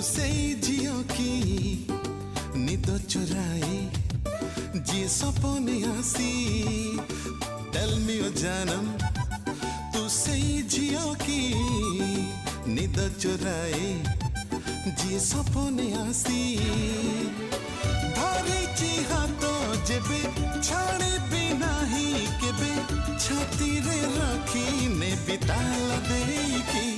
से झियो की निद चोराए जी सपने आसी टेल मी ओ जानम तू से झियो की निद चोराए जी सपने आसी धरिची हाथ जेबे छाड़े भी नाही केबे छाती रे रखी ने बिताल देकी